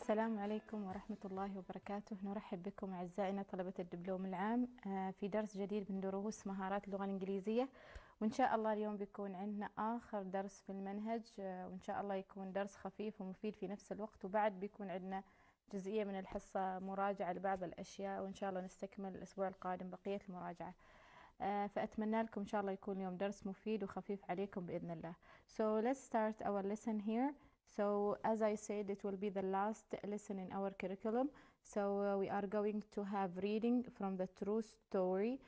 السلام عليكم ورحمة الله وبركاته. نرحب بكم أعزائنا طلبة الدبلوم العام في درس جديد من دروس مهارات اللغة الإنجليزية، وإن شاء الله اليوم بيكون عندنا آخر درس في المنهج، وإن شاء الله يكون درس خفيف ومفيد في نفس الوقت، وبعد بيكون عندنا جزئية من الحصة مراجعة لبعض الأشياء، وإن شاء الله نستكمل الأسبوع القادم بقية المراجعة. فأتمنى لكم إن شاء الله يكون اليوم درس مفيد وخفيف عليكم بإذن الله. So let's start our lesson here. So as I said, it will be the last lesson in our curriculum. So we are going to have reading from the true story.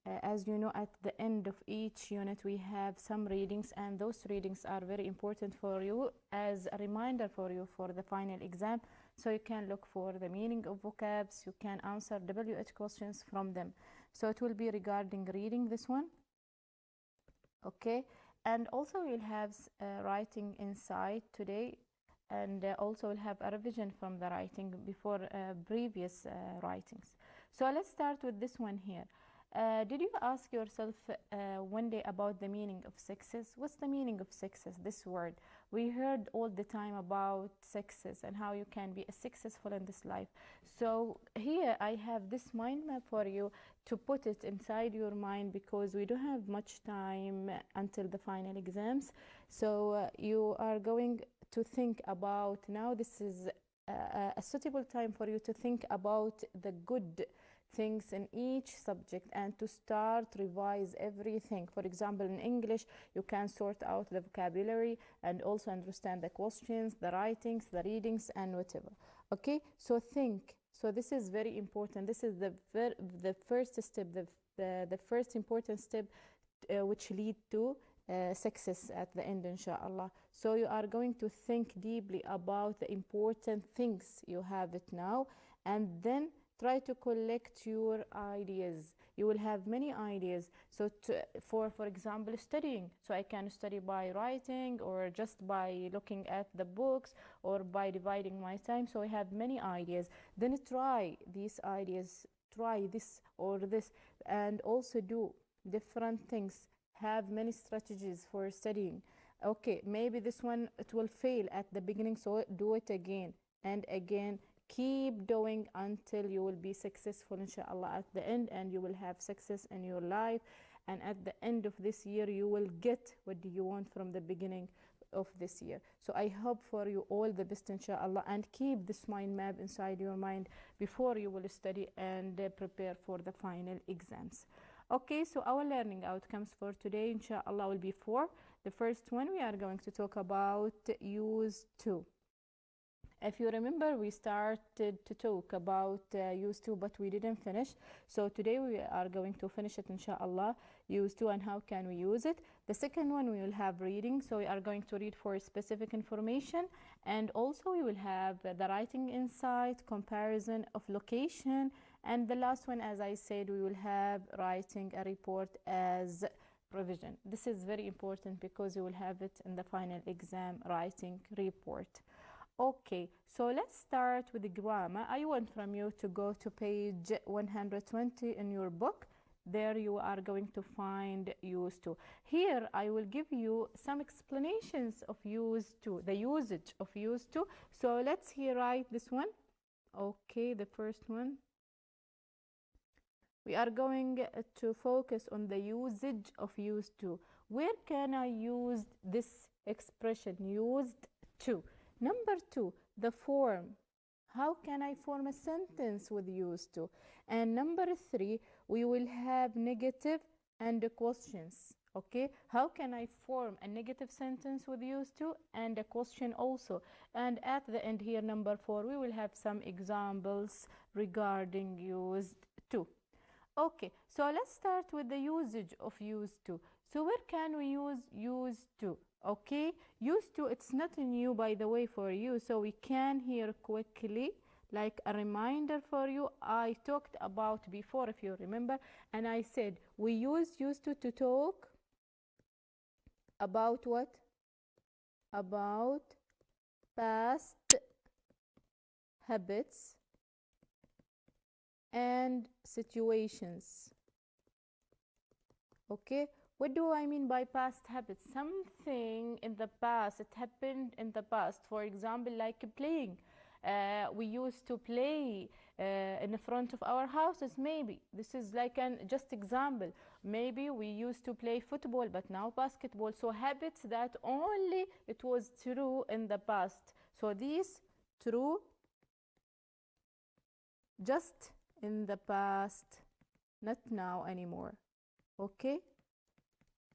As you know, at the end of each unit we have some readings, and those readings are very important for you as a reminder for you for the final exam. So you can look for the meaning of vocabs, you can answer WH questions from them. So it will be regarding reading, this one. Okay, and also we'll have writing inside today, and also we'll have a revision from the writing before previous writings. So let's start with this one here. Did you ask yourself one day about the meaning of success? What's the meaning of success, this word? We heard all the time about success and how you can be successful in this life. So here I have this mind map for you to put it inside your mind, because we don't have much time until the final exams. So you are going to think about, now this is a suitable time for you to think about the good things in each subject and to start revise everything. For example, in English you can sort out the vocabulary and also understand the questions, the writings, the readings, and whatever. Okay, so think. So this is very important. This is the first step, the first important step which lead to success at the end, inshallah. So you are going to think deeply about the important things you have it now, and then try to collect your ideas. You will have many ideas. So for example, studying. So I can study by writing, or just by looking at the books, or by dividing my time. So I have many ideas. Then try these ideas, try this or this, and also do different things. Have many strategies for studying. Okay, maybe this one, it will fail at the beginning, so do it again and again. Keep doing until you will be successful, inshallah, at the end, and you will have success in your life. And at the end of this year you will get what do you want from the beginning of this year. So I hope for you all the best, inshallah, and keep this mind map inside your mind before you will study and prepare for the final exams. Okay, so our learning outcomes for today, inshallah, will be 4. The first one, we are going to talk about used to. If you remember, we started to talk about used to, but we didn't finish. So today we are going to finish it, inshallah, used to and how can we use it. The second one, we will have reading. So we are going to read for specific information, and also we will have the writing insight, comparison of location, and the last one, as I said, we will have writing a report as revision. This is very important because you will have it in the final exam, writing report. Okay, so let's start with the grammar. I want from you to go to page 120 in your book. There you are going to find used to. Here I will give you some explanations of used to, the usage of used to. So let's here write this one. Okay, the first one. We are going to focus on the usage of used to. Where can I use this expression, used to? Number 2, the form. How can I form a sentence with used to? And number 3, we will have negative and questions. Okay, how can I form a negative sentence with used to and a question also? And at the end here, number 4, we will have some examples regarding used to. Okay, so let's start with the usage of used to. So where can we use used to? Okay, used to, it's not new, by the way, for you. So we can here quickly, like a reminder for you, I talked about before, if you remember, and I said we used to talk about what? About past habits and situations. Okay, what do I mean by past habits? Something in the past, it happened in the past. For example, like playing. We used to play in the front of our houses. Maybe this is like an just example. Maybe we used to play football, but now basketball. So habits that only it was true in the past. So these true just in the past, not now anymore. Okay,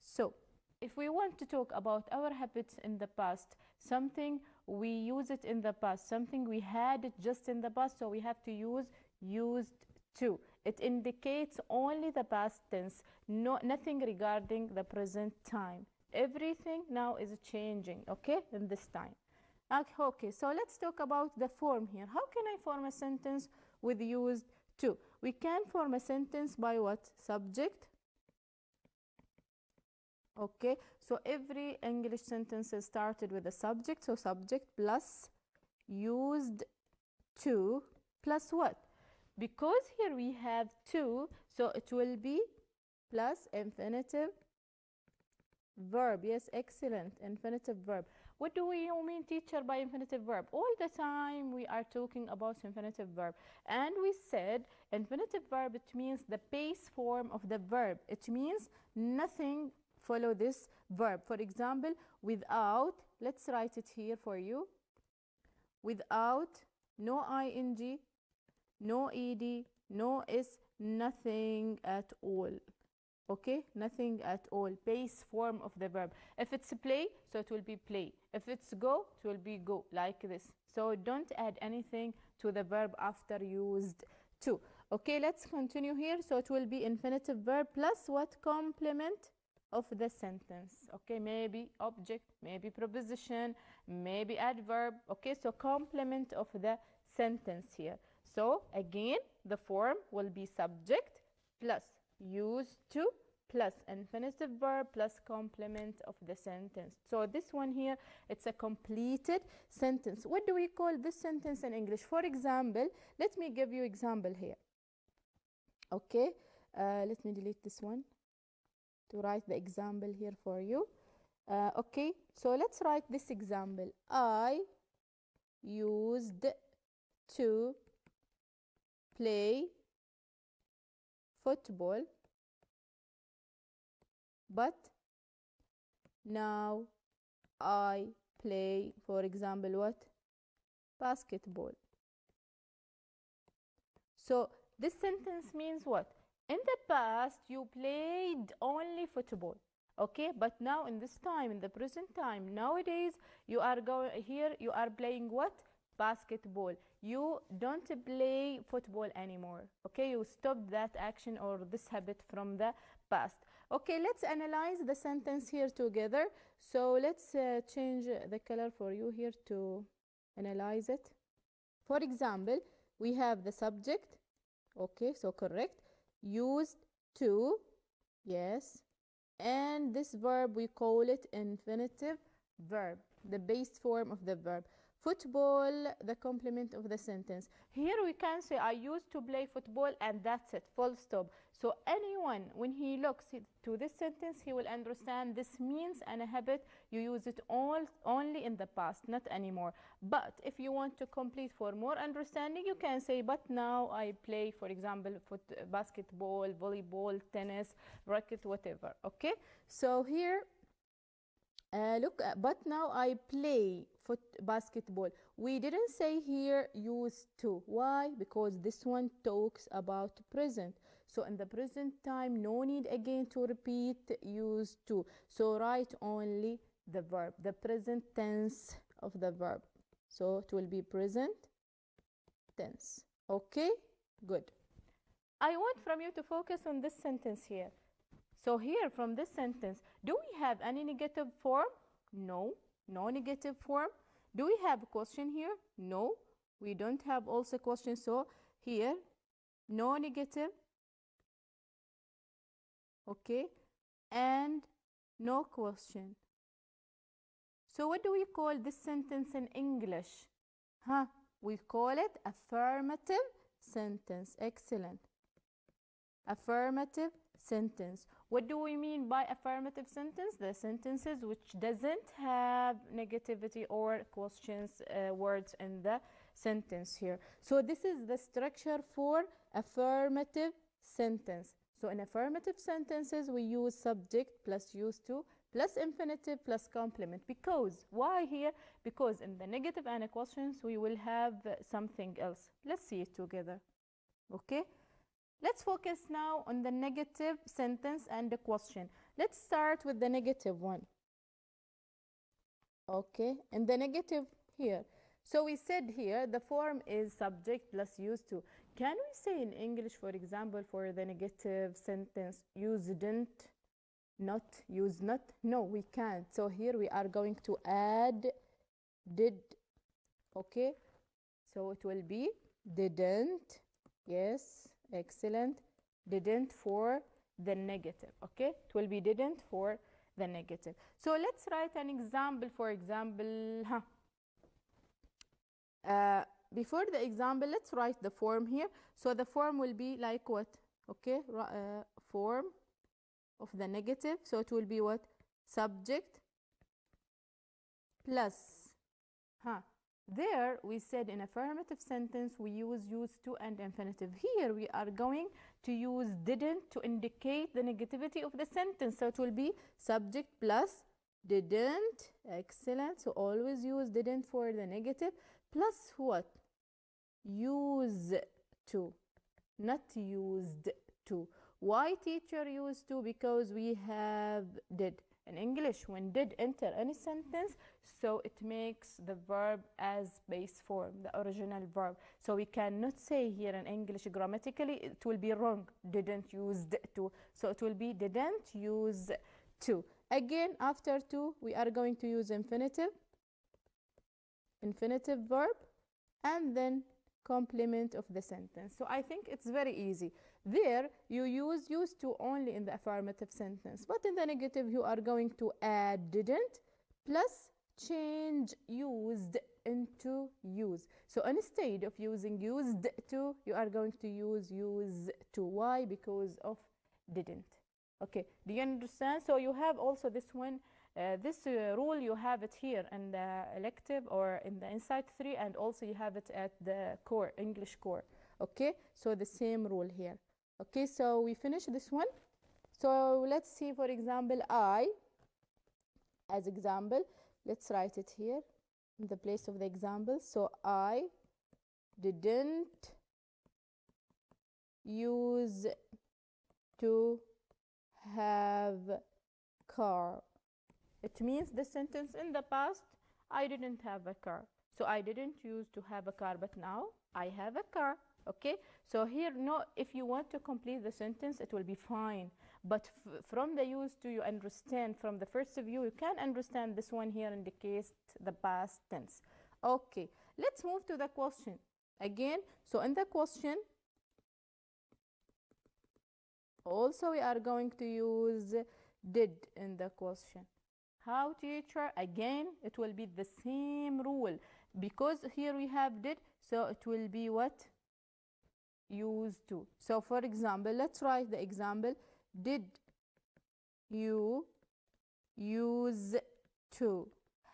so if we want to talk about our habits in the past, something we use it in the past, something we had it just in the past, so we have to use used to. It indicates only the past tense, nothing regarding the present time. Everything now is changing, okay, in this time. Okay, so let's talk about the form here. How can I form a sentence with used to? We can form a sentence by what? Subject. Okay, so every English sentence is started with a subject. So subject plus used to plus what? Because here we have to, so it will be plus infinitive verb. Yes, excellent. Infinitive verb. What do we mean, teacher, by infinitive verb? All the time we are talking about infinitive verb. And we said infinitive verb, it means the base form of the verb. It means nothing follow this verb. For example, without, let's write it here for you. Without, no ing, no ed, no s, nothing at all. Okay, nothing at all. Base form of the verb. If it's play, so it will be play. If it's go, it will be go, like this. So don't add anything to the verb after used to. Okay, let's continue here. So it will be infinitive verb plus what? Complement of the sentence. Okay, maybe object, maybe preposition, maybe adverb. Okay, so complement of the sentence here. So again, the form will be subject plus used to plus infinitive verb plus complement of the sentence. So this one here, it's a completed sentence. What do we call this sentence in English? For example, let me give you example here. Okay, let me delete this one to write the example here for you. Okay, so let's write this example. I used to play football, but now I play, for example, what? Basketball. So this sentence means what? In the past, you played only football, okay? But now in this time, in the present time, nowadays, you are going here, you are playing what? Basketball. You don't play football anymore, okay? You stopped that action or this habit from the past. Okay, let's analyze the sentence here together. So let's change the color for you here to analyze it. For example, we have the subject, okay, so correct. Used to, yes, and this verb we call it infinitive verb, the base form of the verb. Football, the complement of the sentence. Here we can say I used to play football and that's it, full stop. So anyone, when he looks to this sentence, he will understand this means and a habit. You use it only in the past, not anymore. But if you want to complete for more understanding, you can say, but now I play, for example, basketball, volleyball, tennis, racket, whatever. Okay, so here, look, but now I play basketball. We didn't say here used to. Why? Because this one talks about present. So in the present time, no need again to repeat used to. So write only the verb, the present tense of the verb. So it will be present tense. Okay, good. I want from you to focus on this sentence here. So here from this sentence, do we have any negative form? No, no negative form. Do we have a question here? No, we don't have also question. So here, no negative, okay, and no question. So what do we call this sentence in English? Huh? We call it affirmative sentence. Excellent. Affirmative sentence. What do we mean by affirmative sentence? The sentences which doesn't have negativity or questions words in the sentence here. So this is the structure for affirmative sentence. So in affirmative sentences, we use subject plus used to plus infinitive plus complement. Because, why here? Because in the negative and questions, we will have something else. Let's see it together. Okay? Let's focus now on the negative sentence and the question. Let's start with the negative one. Okay, and the negative here. So we said here the form is subject plus used to. Can we say in English, for example, for the negative sentence, use didn't, not, use not? No, we can't. So here we are going to add did. Okay, so it will be didn't. Yes, excellent. Didn't for the negative. Okay, it will be didn't for the negative. So let's write an example. For example, before the example, let's write the form here. So the form will be like what? Okay, form of the negative. So it will be what? Subject plus, there we said in affirmative sentence we use used to and infinitive. Here we are going to use didn't to indicate the negativity of the sentence. So it will be subject plus didn't. Excellent. So always use didn't for the negative plus what? Use to, not used to. Why teacher used to? Because we have did. In English, when did enter any sentence, so it makes the verb as base form, the original verb. So we cannot say here in English grammatically, it will be wrong, didn't use to. So it will be didn't use to. Again, after to, we are going to use infinitive verb, and then complement of the sentence. So I think it's very easy. There you use used to only in the affirmative sentence, but in the negative you are going to add didn't plus change used into use. So instead of using used to, you are going to use to. Why? Because of didn't. Okay, do you understand? So you have also this one, this rule, you have it here in the elective or in the Insight 3, and also you have it at the core, English core. Okay, so the same rule here. Okay, so we finish this one. So let's see, for example, I, as example, let's write it here in the place of the example. So I didn't use to have car. It means the sentence in the past, I didn't have a car. So I didn't use to have a car, but now I have a car. Okay, so here, no, if you want to complete the sentence, it will be fine. But from the used to, you understand, from the first view, you can understand this one here indicates the past tense. Okay, let's move to the question again. So in the question, also we are going to use did in the question. How, teacher? Again, it will be the same rule, because here we have did, so it will be what? Used to. So for example, let's write the example. Did you use to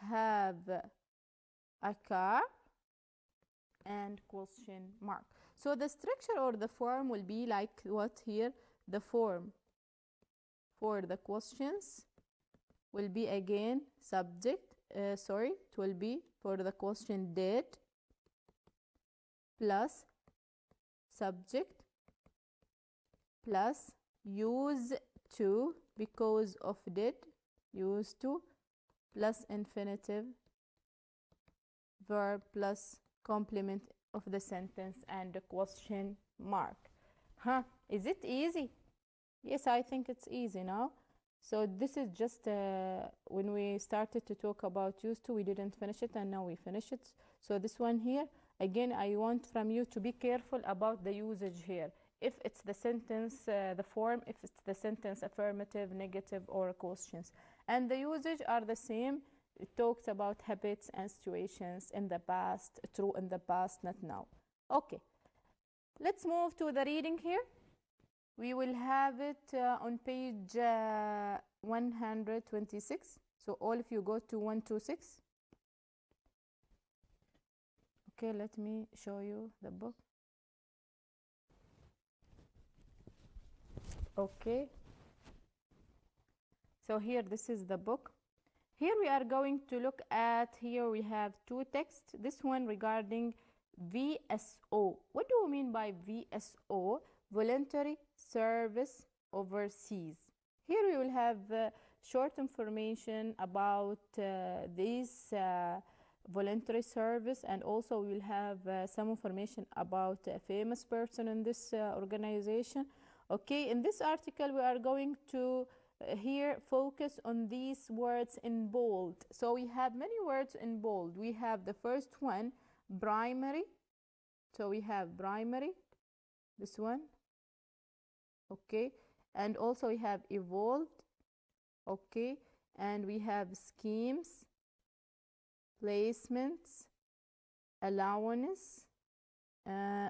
have a car? And question mark. So the structure or the form will be like what here? The form for the questions will be again subject, it will be for the question did plus subject plus use to, because of did, used to, plus infinitive verb plus complement of the sentence and the question mark. Is it easy? Yes, I think it's easy now. So this is just when we started to talk about used to, we didn't finish it, and now we finish it. So this one here, again, I want from you to be careful about the usage here. If it's the sentence, the form, if it's the sentence affirmative, negative, or questions. And the usage are the same. It talks about habits and situations in the past, true in the past, not now. Okay, let's move to the reading here. We will have it on page 126. So all of you go to 126. Okay, let me show you the book. Okay, so here this is the book. Here we are going to look at, here we have two texts. This one regarding VSO. What do we mean by VSO? Voluntary Service Overseas. Here we will have short information about this voluntary service, and also we will have some information about a famous person in this organization. Okay, in this article we are going to here focus on these words in bold. So we have many words in bold. We have the first one, primary. So we have primary, this one. Okay, and also we have evolved. Okay, and we have schemes, placements, allowance.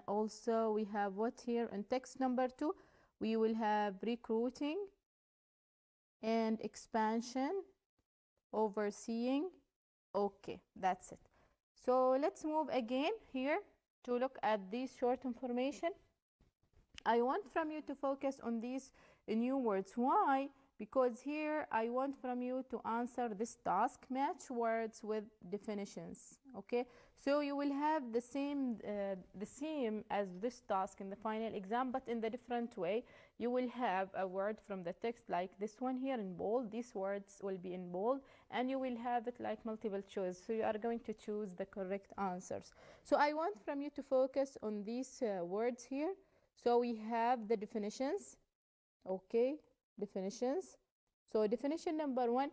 Also we have what here in text number 2, we will have recruiting and expansion, overseeing. Okay, that's it. So let's move again here to look at this short information. I want from you to focus on these new words. Why? Because here I want from you to answer this task, match words with definitions. Okay, so you will have the same as this task in the final exam, but in the different way. You will have a word from the text like this one here in bold. These words will be in bold, and you will have it like multiple choice. So you are going to choose the correct answers. So I want from you to focus on these words here. So we have the definitions. Okay, definitions. So definition number 1,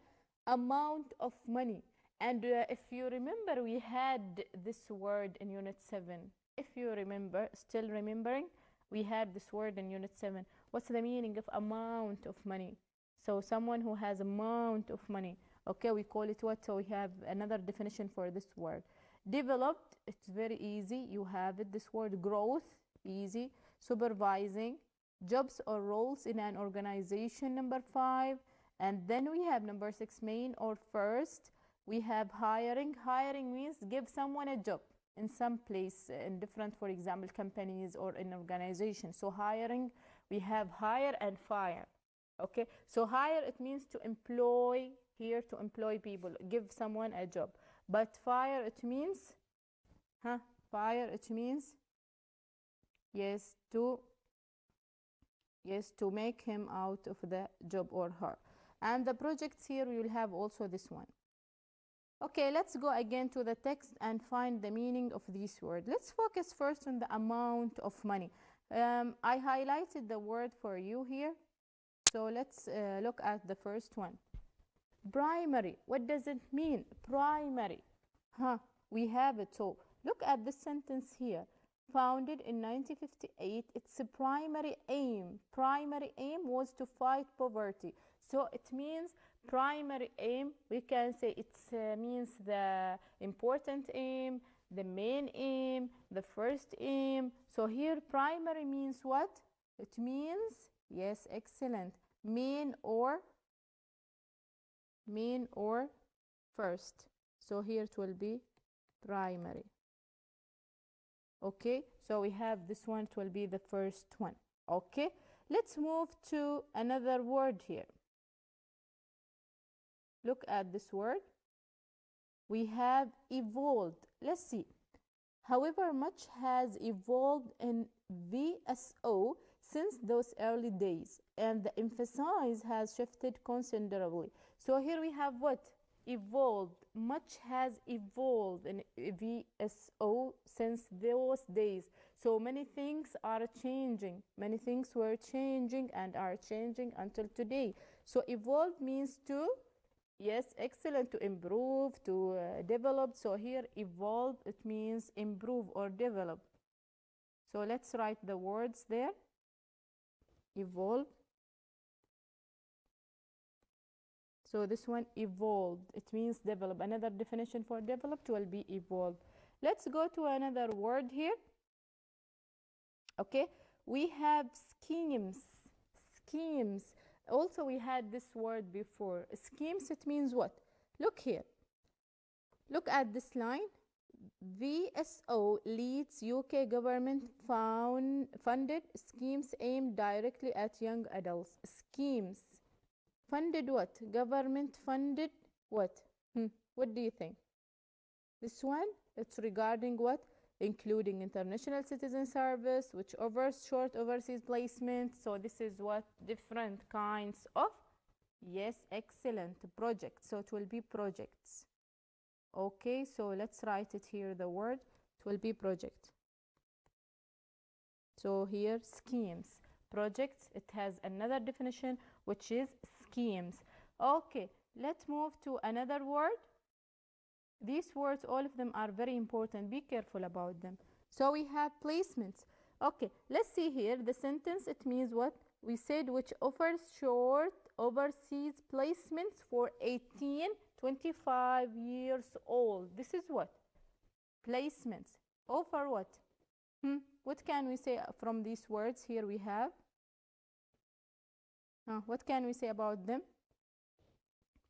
amount of money. And if you remember, we had this word in unit 7. If you remember, still remembering, we had this word in unit 7. What's the meaning of amount of money? So someone who has amount of money. Okay, we call it what? So we have another definition for this word. Developed, it's very easy. You have it, this word. Growth, easy. Supervising, jobs or roles in an organization, number 5. And then we have number 6, main or first. We have hiring. Hiring means give someone a job in some place, in different, for example, companies or in organization. So hiring, we have hire and fire. Okay, so hire, it means to employ, here to employ people, give someone a job. But fire, it means fire, it means yes, to make him out of the job or her. And the projects here, we will have also this one. Okay, let's go again to the text and find the meaning of this word. Let's focus first on the amount of money. I highlighted the word for you here. So let's look at the first one. Primary. What does it mean? Primary. We have it. So look at this sentence here. Founded in 1958, its primary aim was to fight poverty. So it means primary aim, we can say it means the important aim, the main aim, the first aim. So here primary means what? It means, yes, excellent, main or first. So here it will be primary. Okay, so we have this one, it will be the first one. Okay, let's move to another word here. Look at this word. We have evolved. Let's see. However, much has evolved in VSO since those early days, and the emphasis has shifted considerably. So here we have what? Evolved. Much has evolved in VSO since those days. So many things are changing. Many things were changing and are changing until today. So evolved means to, yes, excellent, to improve, to develop. So here evolve, it means improve or develop. So let's write the words there. Evolve. So this one, evolved, it means develop. Another definition for developed will be evolved. Let's go to another word here. Okay, we have schemes. Schemes. Also, we had this word before. Schemes, it means what? Look here. Look at this line. VSO leads UK government funded schemes aimed directly at young adults. Schemes funded what? Government funded what? What do you think? This one, it's regarding what? Including international citizen service, which offers short overseas placement. So this is what? Different kinds of, yes, excellent, projects. So it will be projects. Okay, so let's write it here, the word. It will be project. So here, schemes. Projects, it has another definition, which is schemes. Okay, let's move to another word. These words, all of them are very important. Be careful about them. So we have placements. Okay, let's see here the sentence. It means what? We said which offers short overseas placements for 18-25 years old. This is what? Placements. Offer what? What can we say from these words? Here we have. What can we say about them?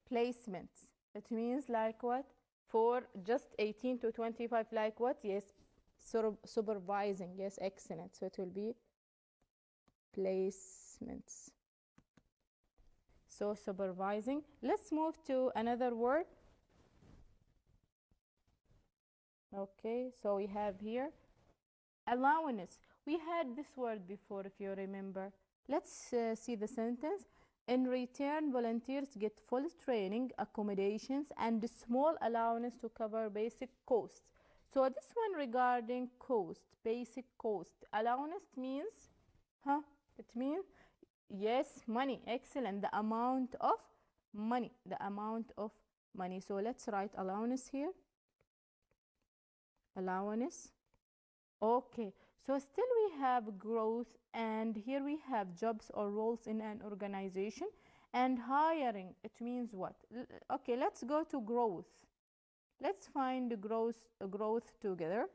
Placements. It means like what? For just 18 to 25, like what? Yes, supervising. Yes, excellent. So it will be placements. So supervising. Let's move to another word. Okay, so we have here allowance. We had this word before, if you remember. Let's see the sentence. In return, volunteers get full training, accommodations, and a small allowance to cover basic costs. So this one regarding cost, basic cost. Allowance means, it means, yes, money. Excellent. The amount of money. The amount of money. So let's write allowance here. Allowance. Okay. So still we have growth, and here we have jobs or roles in an organization, and hiring. It means what? Okay, let's go to growth. Let's find the growth together.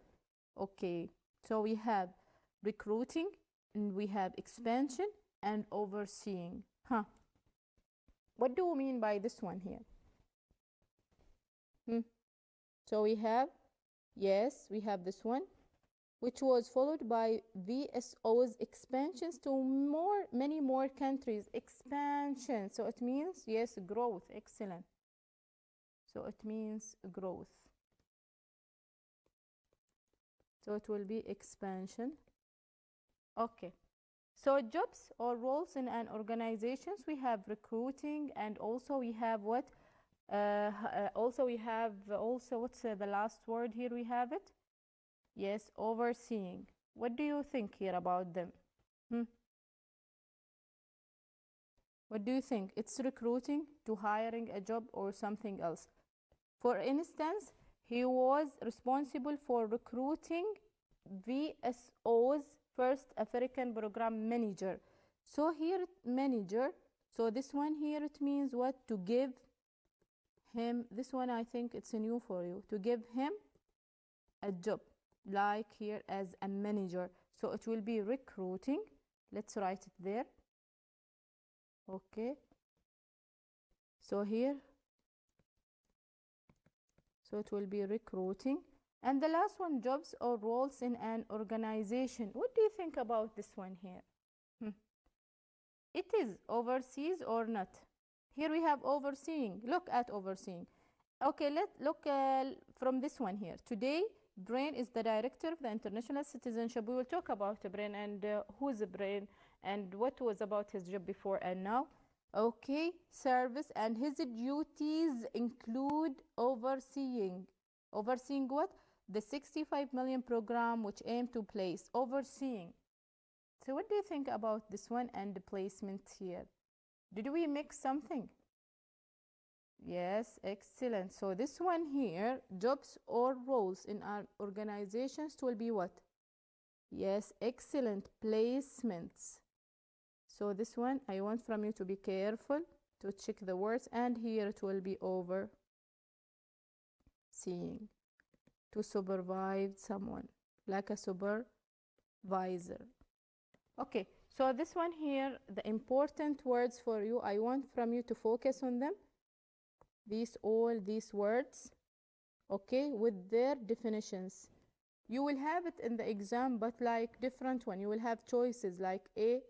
Okay, so we have recruiting, and we have expansion and overseeing. What do we mean by this one here? So we have, yes, we have this one, which was followed by VSO's expansions to many more countries. Expansion. So it means, yes, growth. Excellent. So it means growth. So it will be expansion. Okay. So jobs or roles in an organization, we have recruiting, and also we have what? Also we have what's the last word here? We have it. Yes, overseeing. What do you think here about them? What do you think? It's recruiting to hiring a job or something else? For instance, he was responsible for recruiting VSO's first African program manager. So here, manager. So this one here, it means what? To give him. This one, I think it's new for you. To give him a job, like here as a manager. So it will be recruiting. Let's write it there. Okay. So here, so it will be recruiting. And the last one, jobs or roles in an organization. What do you think about this one here? It is overseas or not? Here we have overseeing. Look at overseeing. Okay, let's look from this one here. Today, Brain is the director of the international citizenship. We will talk about Brain and who's Brain and what was about his job before and now. Okay, service, and his duties include overseeing. Overseeing what? The 65 million program which aim to place. Overseeing. So what do you think about this one and the placement here? Did we mix something? Yes, excellent. So this one here, jobs or roles in our organizations will be what? Yes, excellent, placements. So this one, I want from you to be careful to check the words, and here it will be overseeing, to supervise someone, like a supervisor. Okay, so this one here, the important words for you, I want from you to focus on them. All these words. okay, with their definitions. You will have it in the exam, but like different one. You will have choices like A,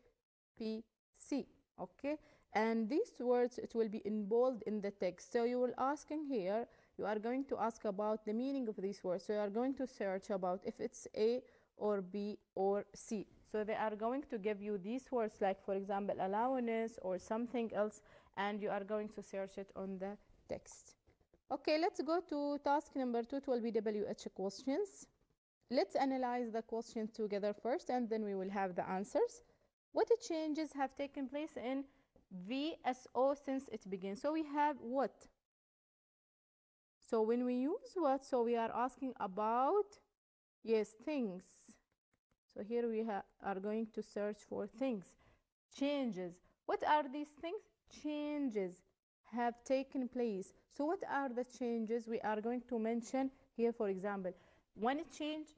P, C, okay? And these words, it will be in bold in the text. So you will asking here, you are going to ask about the meaning of these words. So you are going to search about if it's A or B or C. So they are going to give you these words like, for example, allowance or something else, and you are going to search it on the text. Okay, let's go to task number 2. It will be WH questions. Let's analyze the questions together first, and then we will have the answers. What changes have taken place in VSO since it began? So we have what? So when we use what, so we are asking about, yes, things. So here we are going to search for things. Changes. What are these things? Changes have taken place. So what are the changes we are going to mention here? For example, one change,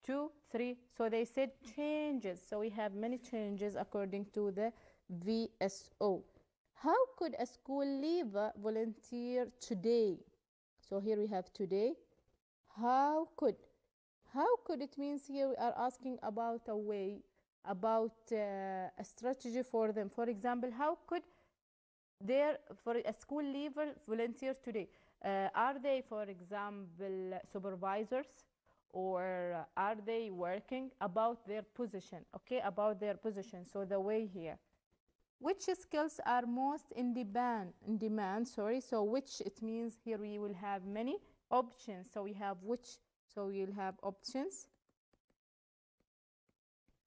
2, 3. So they said changes. So we have many changes according to the VSO. How could a school leaver volunteer today? So here we have today. How could it means here we are asking about a way, about a strategy for them. For example, how could for a school leaver volunteer today? Are they, for example, supervisors, or are they working about their position? Okay, about their position. So the way here, which skills are most in demand, sorry. So which, it means here we will have many options. So we have which, so we'll have options.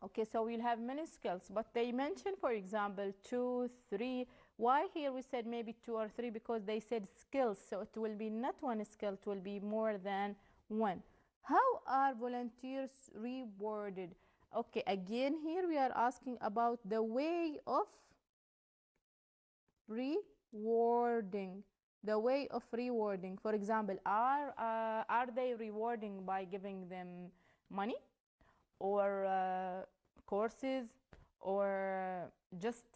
Okay, so we'll have many skills, but they mentioned, for example, 2, 3. Why here we said maybe 2 or 3? Because they said skills, so it will be not one skill, it will be more than one. How are volunteers rewarded? Okay, again here we are asking about the way of rewarding. The way of rewarding. For example, are they rewarding by giving them money, or courses, or just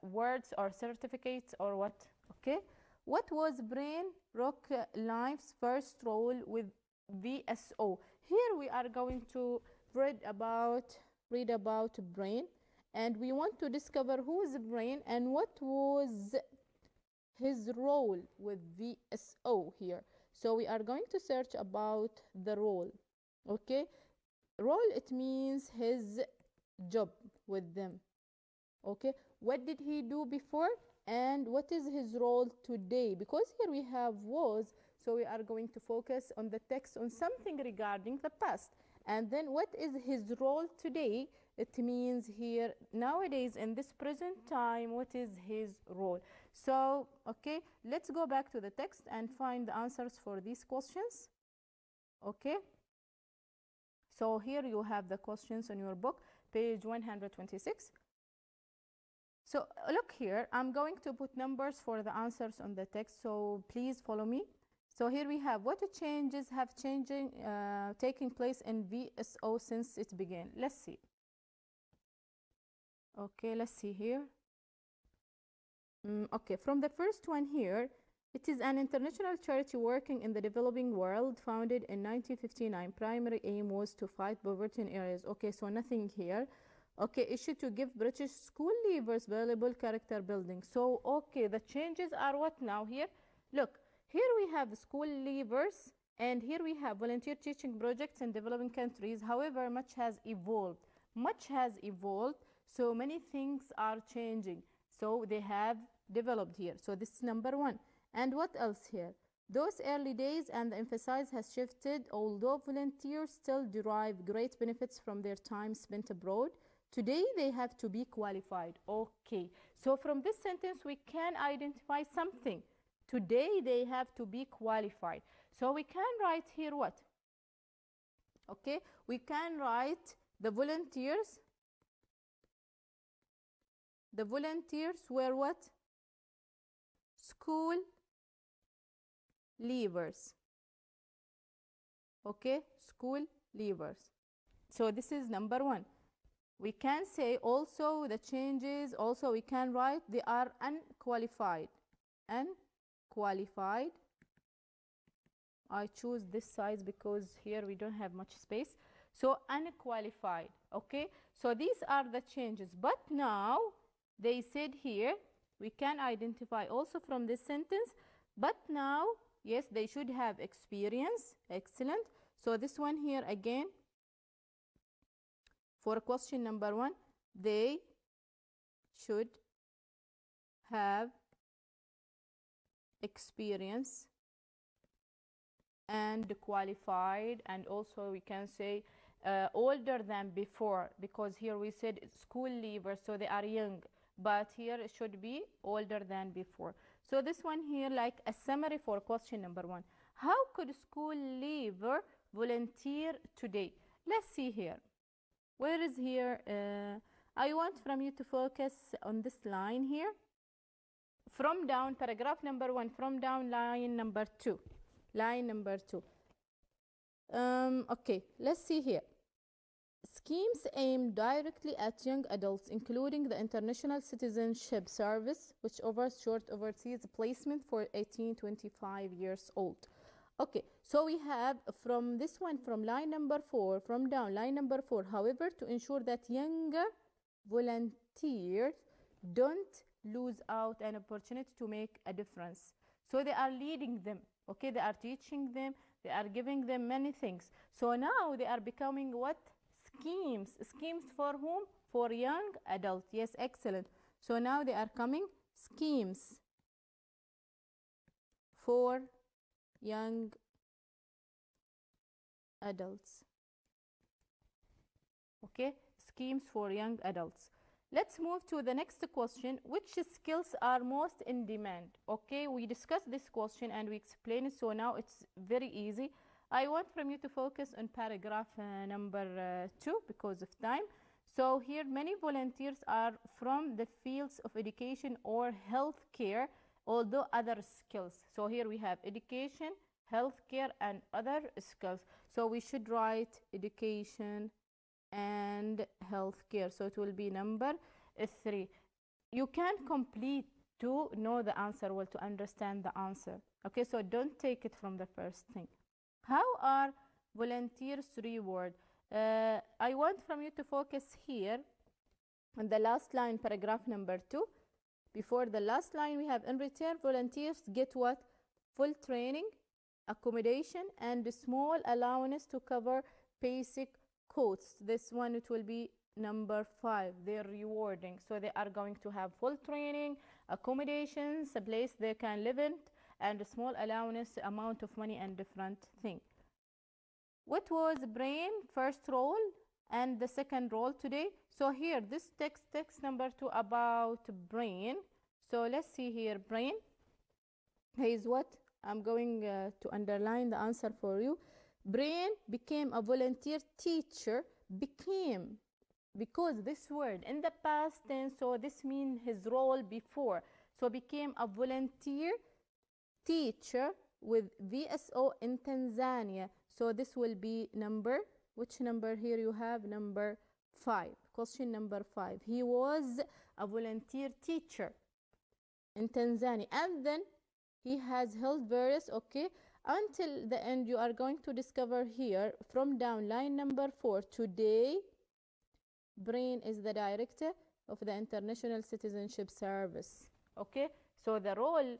words or certificates, or what? Okay, what was Brain Rock Life's first role with VSO? Here we are going to read about Brain, and we want to discover who is Brain and what was his role with VSO here. So we are going to search about the role. Okay, role, it means his job with them. Okay, what did he do before and what is his role today? Because here we have was, so we are going to focus on the text on something regarding the past. And then what is his role today? It means here nowadays in this present time, what is his role? So okay, let's go back to the text and find the answers for these questions. Okay, so here you have the questions in your book, page 126. So look here, I'm going to put numbers for the answers on the text, so please follow me. So here we have, what changes have taking place in VSO since it began? Let's see. Okay, let's see here. Okay, from the first one here, it is an international charity working in the developing world, founded in 1959. Primary aim was to fight poverty in areas. Okay, so nothing here. Okay, issue to give British school leavers valuable character building. So okay, the changes are what now here? Look, here we have school leavers, and here we have volunteer teaching projects in developing countries. However, much has evolved. Much has evolved, so many things are changing. So they have developed here. So this is number one. And what else here? Those early days and the emphasis has shifted. Although volunteers still derive great benefits from their time spent abroad, today they have to be qualified. Okay, so from this sentence we can identify something. Today they have to be qualified. So we can write here what? Okay, we can write the volunteers. The volunteers were what? School leavers. Okay, school leavers. So this is number one. We can say also the changes, also we can write they are unqualified. Unqualified. I choose this size because here we don't have much space. So unqualified, okay? So these are the changes. But now they said here, we can identify also from this sentence, but now, yes, they should have experience. Excellent. So this one here again, for question number 1, they should have experience and qualified, and also we can say older than before, because here we said school leavers, so they are young, but here it should be older than before. So this one here, like a summary for question number 1. How could school leaver volunteer today? Let's see here. Where is here? I want from you to focus on this line here. From down, paragraph number 1, from down, line number 2. Line number 2. Okay, let's see here. Schemes aimed directly at young adults, including the International Citizenship Service, which offers short overseas placement for 18 to 25 years old. Okay, so we have from this one, from line number 4, from down, line number 4, however, to ensure that younger volunteers don't lose out an opportunity to make a difference. So they are leading them, okay, they are teaching them, they are giving them many things. So now they are becoming what? Schemes. Schemes for whom? For young adults. Yes, excellent. So now they are coming schemes for young adults. Okay, schemes for young adults. Let's move to the next question. Which skills are most in demand? Okay, we discussed this question and we explained it, so now it's very easy. I want from you to focus on paragraph number 2 because of time. So here many volunteers are from the fields of education or healthcare, although other skills. So here we have education, healthcare, and other skills. So we should write education and healthcare. So it will be number 3. You can complete to know the answer, well, to understand the answer. Okay, so don't take it from the first thing. How are volunteers rewarded? I want from you to focus here on the last line, paragraph number 2. Before the last line, we have in return, volunteers get what? Full training, accommodation, and a small allowance to cover basic costs. This one, it will be number 5. They're rewarding. So they are going to have full training, accommodations, a place they can live in, and a small allowance amount of money and different thing. What was brain first role and the second role today? So here this text number 2 about brain. So let's see here, brain. Here's what I'm going to underline the answer for you. Brain became a volunteer teacher. Became, because this word in the past tense, so this means his role before. So became a volunteer teacher with VSO in Tanzania. So this will be number, which number here you have? Number 5. Question number 5. He was a volunteer teacher in Tanzania, and then he has held various, okay, until the end. You are going to discover here from down line number 4. Today, Brain is the director of the International Citizenship Service. Okay, so the role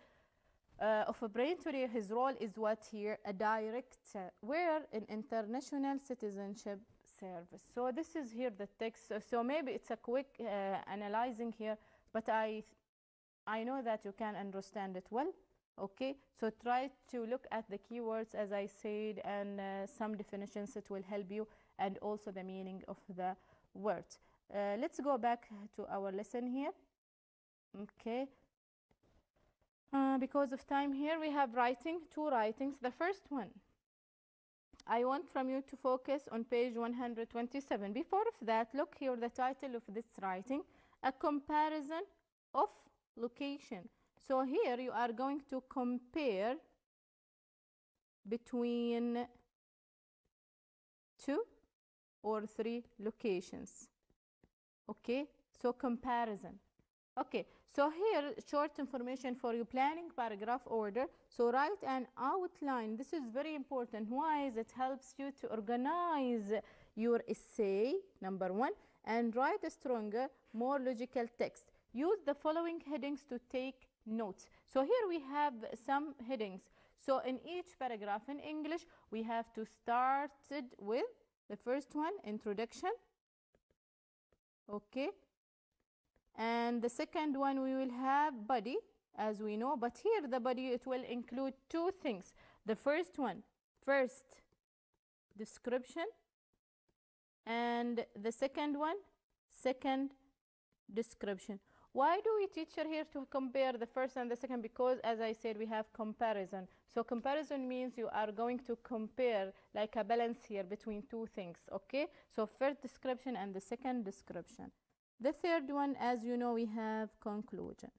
of a Brain today, his role is what here? A director. Where? In International Citizenship Service. So this is here the text. So maybe it's a quick analyzing here, but I know that you can understand it well. Okay, so try to look at the keywords as I said, and some definitions that will help you, and also the meaning of the words. Let's go back to our lesson here. Okay, because of time here, we have writing, 2 writings. The first one, I want from you to focus on page 127. Before of that, look here, the title of this writing, a comparison of location. So here you are going to compare between 2 or 3 locations. Okay, so comparison. Okay, So here, short information for you, planning paragraph order. So write an outline. This is very important. Why? Is it helps you to organize your essay, number one, and write a stronger, more logical text. Use the following headings to take notes. So here we have some headings. So in each paragraph in English, we have to start with the first one, introduction. Okay. And the second one, we will have body, as we know. But here the body, it will include two things. The first one, first description. And the second one, second description. Why do we teach here to compare the first and the second? Because, as I said, we have comparison. So comparison means you are going to compare like a balance here between two things, okay? So first description and the second description. The third one, as you know, we have conclusion.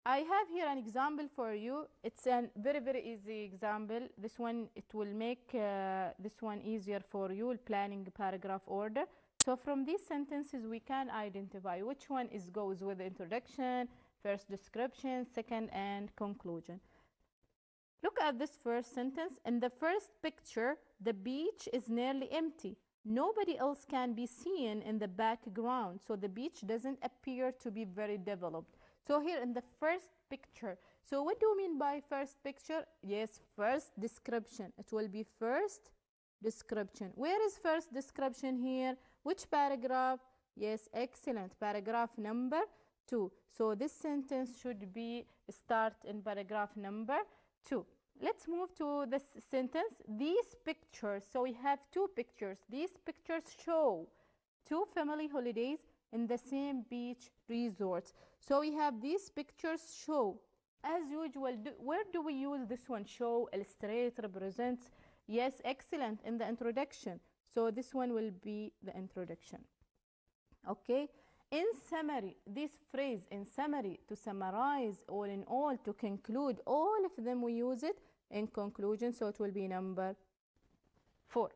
I have here an example for you. It's a very, very easy example. This one, it will make this one easier for you, planning paragraph order. So from these sentences, we can identify which one goes with the introduction, first description, second, and conclusion. Look at this first sentence. In the first picture, the beach is nearly empty. Nobody else can be seen in the background, so the beach doesn't appear to be very developed. So here in the first picture, so what do we mean by first picture? Yes, first description. It will be first description. Where is first description here? Which paragraph? Yes, excellent. Paragraph number 2. So this sentence should be start in paragraph number 2. Let's move to this sentence. These pictures, so we have two pictures. These pictures show two family holidays in the same beach resort. So we have these pictures show. As usual, where do we use this one? Show, illustrate, represents. Yes, excellent, in the introduction. So this one will be the introduction. Okay. In summary, this phrase, in summary, to summarize, all in all, to conclude, all of them we use it in conclusion. So it will be number 4.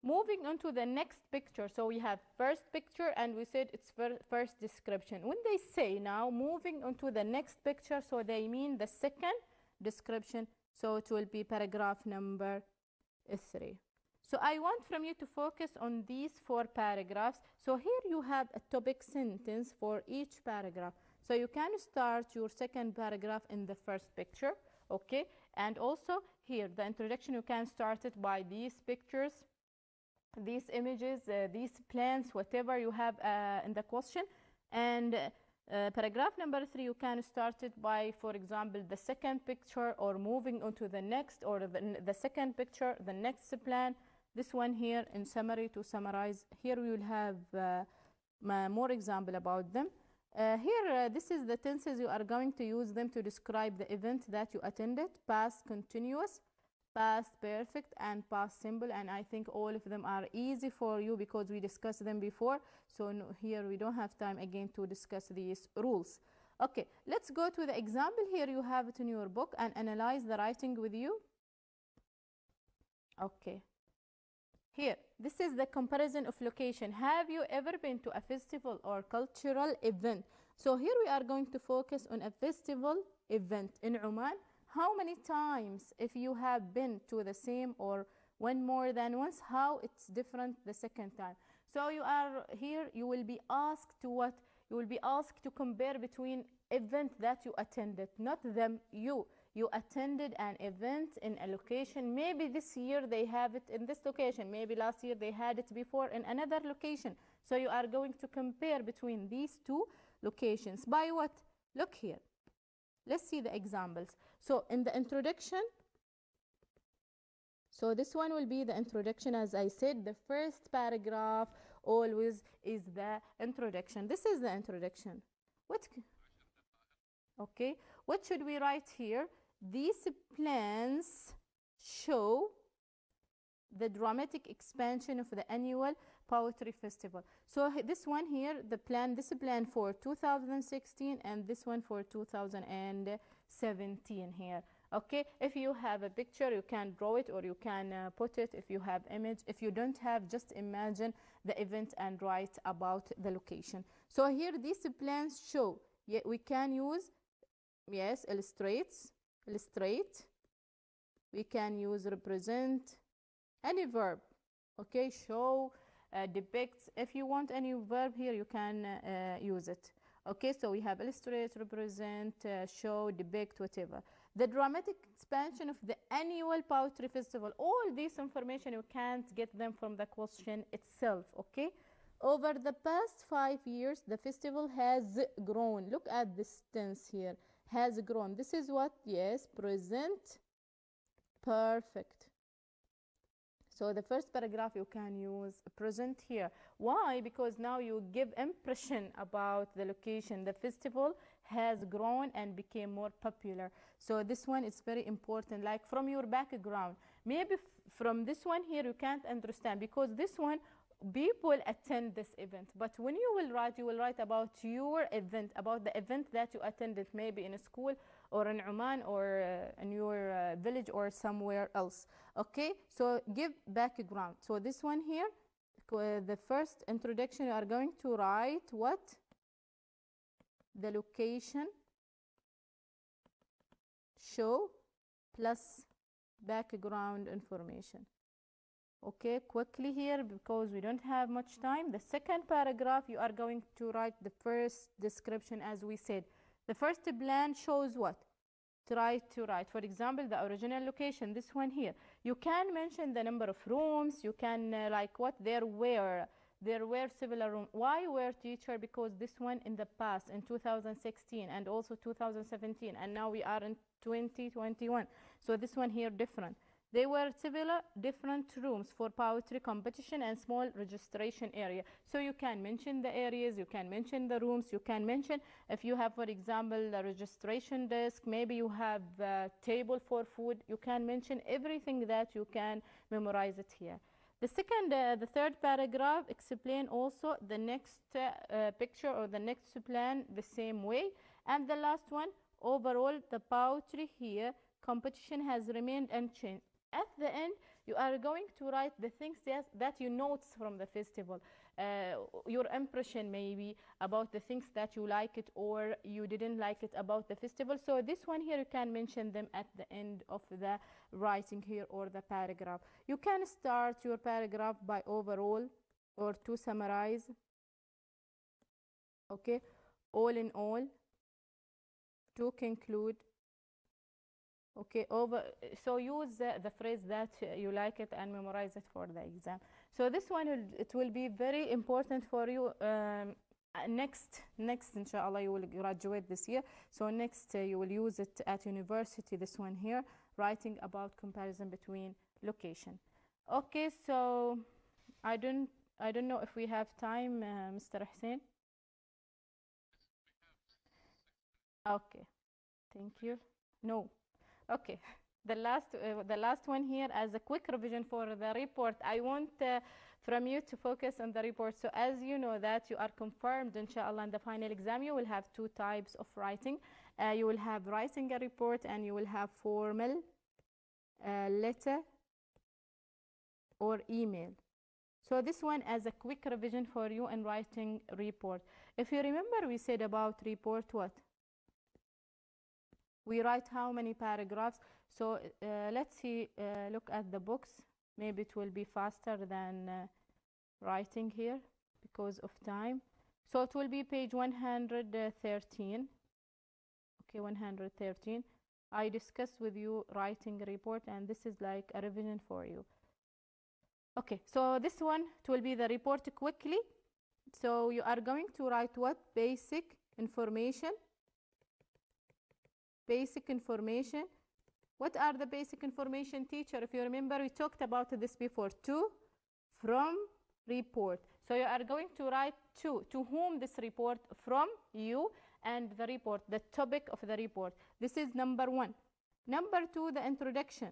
Moving on to the next picture. So we have first picture and we said it's first description. When they say now moving on to the next picture, so they mean the second description. So it will be paragraph number 3. So I want from you to focus on these 4 paragraphs. So here you have a topic sentence for each paragraph. So you can start your second paragraph in the first picture, okay? And also here, the introduction, you can start it by these pictures, these images, these plans, whatever you have in the question. And paragraph number 3, you can start it by, for example, the second picture, or moving on to the next, or the second picture, the next plan. This one here in summary, to summarize. Here we will have more example about them. Here, this is the tenses you are going to use them to describe the event that you attended. Past continuous, past perfect, and past simple. And I think all of them are easy for you because we discussed them before. So no, here we don't have time again to discuss these rules. Okay, let's go to the example. Here you have it in your book and analyze the writing with you. Okay. Here, this is the comparison of location. Have you ever been to a festival or cultural event? So here we are going to focus on a festival event in Oman. How many times, if you have been to the same or one more than once, how it's different the second time? So you are here, you will be asked to what? You will be asked to compare between event that you attended, not them, you. You attended an event in a location. Maybe this year they have it in this location. Maybe last year they had it before in another location. So you are going to compare between these two locations. By what? Look here. Let's see the examples. So in the introduction, so this one will be the introduction. As I said, the first paragraph always is the introduction. This is the introduction. Okay, what should we write here? These plans show the dramatic expansion of the annual poetry festival. So this one here, the plan, this plan for 2016 and this one for 2017 here. Okay, if you have a picture, you can draw it or you can put it. If you have image, if you don't have, just imagine the event and write about the location. So here these plans show, we can use, yes, illustrate, we can use represent, any verb, okay, show, depicts. If you want any verb here, you can use it. Okay, so we have illustrate, represent, show, depict, whatever. The dramatic expansion of the annual poetry festival. All this information, you can't get them from the question itself, okay? Over the past 5 years, the festival has grown. Look at this tense here. Has grown. This is what? Yes, present perfect. So the first paragraph you can use present here. Why? Because now you give impression about the location. The festival has grown and became more popular. So this one is very important, like from your background. Maybe from this one here you can't understand, because this one people attend this event. But when you will write about your event, about the event that you attended, maybe in a school or in Oman or in your village or somewhere else. Okay, so give background. So this one here, the first introduction, you are going to write what? The location, show, plus background information. Okay, quickly here because we don't have much time. The second paragraph, you are going to write the first description as we said. The first plan shows what? Try to write, for example, the original location, this one here. You can mention the number of rooms. You can like what? There were several rooms. Why were teacher? Because this one in the past, in 2016 and also 2017, and now we are in 2021. So this one here different. They were several different rooms for poetry competition and small registration area. So you can mention the areas, you can mention the rooms, you can mention if you have, for example, the registration desk, maybe you have a table for food, you can mention everything that you can memorize it here. The third paragraph explain also the next picture or the next plan the same way. And the last one, overall, the poetry here, competition has remained unchanged. At the end, you are going to write the things that you notice from the festival, your impression maybe about the things that you like it or you didn't like it about the festival. So this one here, you can mention them at the end of the writing here or the paragraph. You can start your paragraph by overall or to summarize. Okay, all in all, to conclude. Okay, so use the phrase that you like it and memorize it for the exam. So this one, it will be very important for you. Next, inshallah, you will graduate this year. So next, you will use it at university, this one here, writing about comparison between location. Okay, so I don't know if we have time, Mr. Hussein. Okay, thank you. No. Okay, the last one here as a quick revision for the report. I want from you to focus on the report. So as you know that you are confirmed, inshallah, in the final exam, you will have two types of writing. You will have writing a report and you will have formal letter or email. So this one as a quick revision for you in writing report. If you remember, we said about report what? We write how many paragraphs? So let's see, look at the books. Maybe it will be faster than writing here because of time. So it will be page 113. Okay, 113. I discussed with you writing a report, and this is like a revision for you. Okay, so this one, it will be the report quickly. So you are going to write what? Basic information. Basic information. What are the basic information, teacher? If you remember, we talked about this before. To, from, report. So you are going to write to whom this report, from, you, and the report, the topic of the report. This is number one. Number two, the introduction.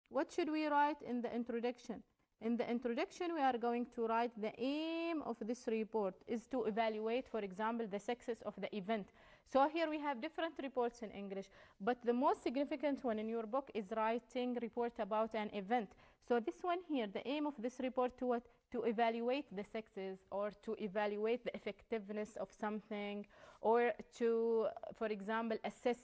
What should we write in the introduction? In the introduction, we are going to write the aim of this report is to evaluate, for example, the success of the event. So here we have different reports in English, but the most significant one in your book is writing report about an event. So this one here, the aim of this report to what? To evaluate the sexes, or to evaluate the effectiveness of something, or to, for example, assess,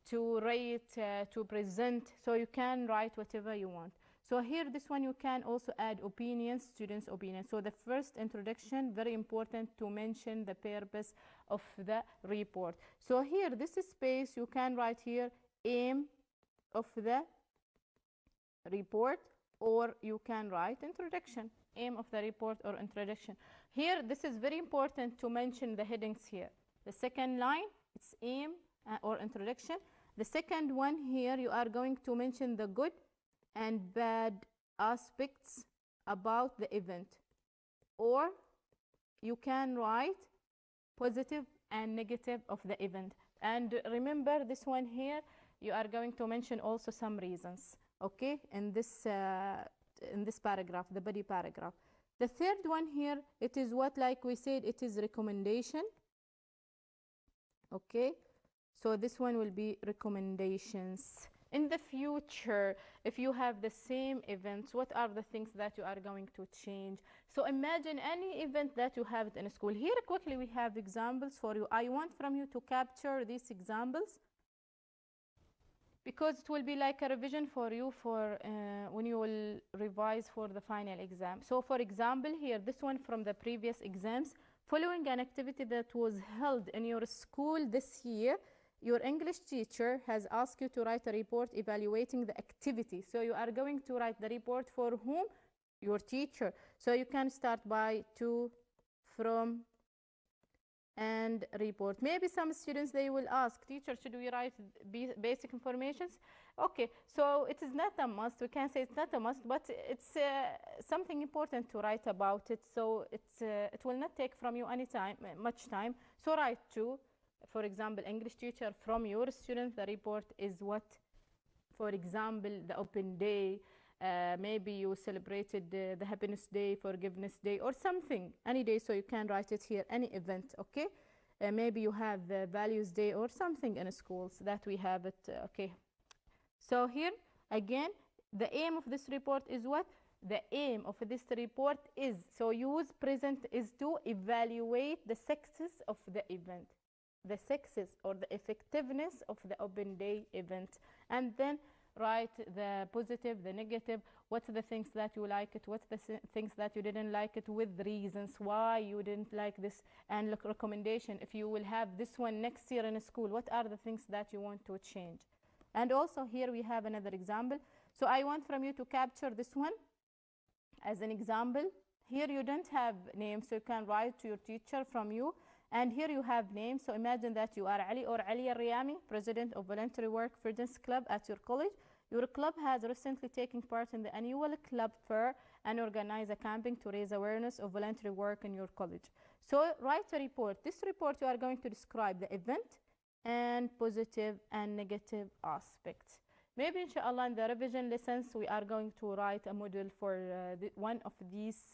to rate, to present. So you can write whatever you want. So here, this one, you can also add opinions, students' opinions. So the first introduction, very important to mention the purpose of the report. So here, this space, you can write here aim of the report, or you can write introduction, aim of the report or introduction. Here, this is very important to mention the headings here. The second line, it's aim or introduction. The second one here, you are going to mention the good and bad aspects about the event, or you can write positive and negative of the event. And remember this one here, you are going to mention also some reasons, okay, in this paragraph, the body paragraph. The third one here, it is what, like we said, it is recommendation, okay. So this one will be recommendations. In the future, if you have the same events, what are the things that you are going to change? So imagine any event that you have in school. Here quickly we have examples for you. I want from you to capture these examples, because it will be like a revision for you for when you will revise for the final exam. So for example, here, this one from the previous exams, following an activity that was held in your school this year, your English teacher has asked you to write a report evaluating the activity. So you are going to write the report for whom? Your teacher. So you can start by to, from, and report. Maybe some students, they will ask, teacher, should we write basic informations? Okay, so it is not a must. We can say it's not a must, but it's something important to write about it. So it will not take from you much time. So write to, for example, English teacher, from your student. The report is what? For example, the open day. Maybe you celebrated the happiness day, forgiveness day, or something, any day. So you can write it here, any event, okay. Maybe you have the values day or something in schools that we have it, okay. So here again, the aim of this report is what? The aim of this report is, so use present, is to evaluate the sexes of the event, the sexes or the effectiveness of the open day event. And then write the positive, the negative, what's the things that you like it, what's the things that you didn't like it, with reasons why you didn't like this, and look, recommendation, if you will have this one next year in school, what are the things that you want to change. And also here we have another example. So I want from you to capture this one as an example. Here you don't have names, so you can write to your teacher from you. And here you have names. So imagine that you are Ali or Ali Al-Riyami, president of Voluntary Work Friends Club at your college. Your club has recently taken part in the annual club fair and organized a camping to raise awareness of voluntary work in your college. So write a report. This report, you are going to describe the event and positive and negative aspects. Maybe inshallah in the revision lessons we are going to write a model for one of these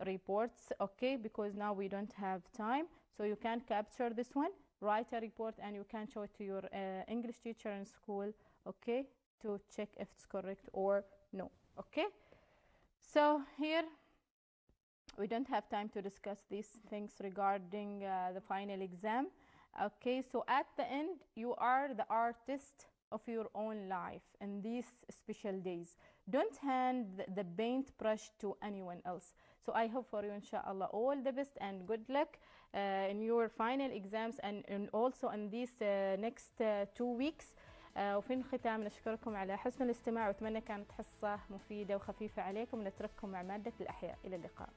reports, okay, because now we don't have time. So you can capture this one, write a report, and you can show it to your English teacher in school, okay, to check if it's correct or no, okay. So here we don't have time to discuss these things regarding the final exam, okay. So at the end, you are the artist of your own life in these special days. Don't hand the paintbrush to anyone else. So I hope for you inshallah all the best and good luck in your final exams and also in these next 2 weeks. وفي الختام نشكركم على حسن الاستماع، وأتمنى كانت حصة مفيدة وخفيفة عليكم. نترككم مع مادة الأحياء. إلى اللقاء.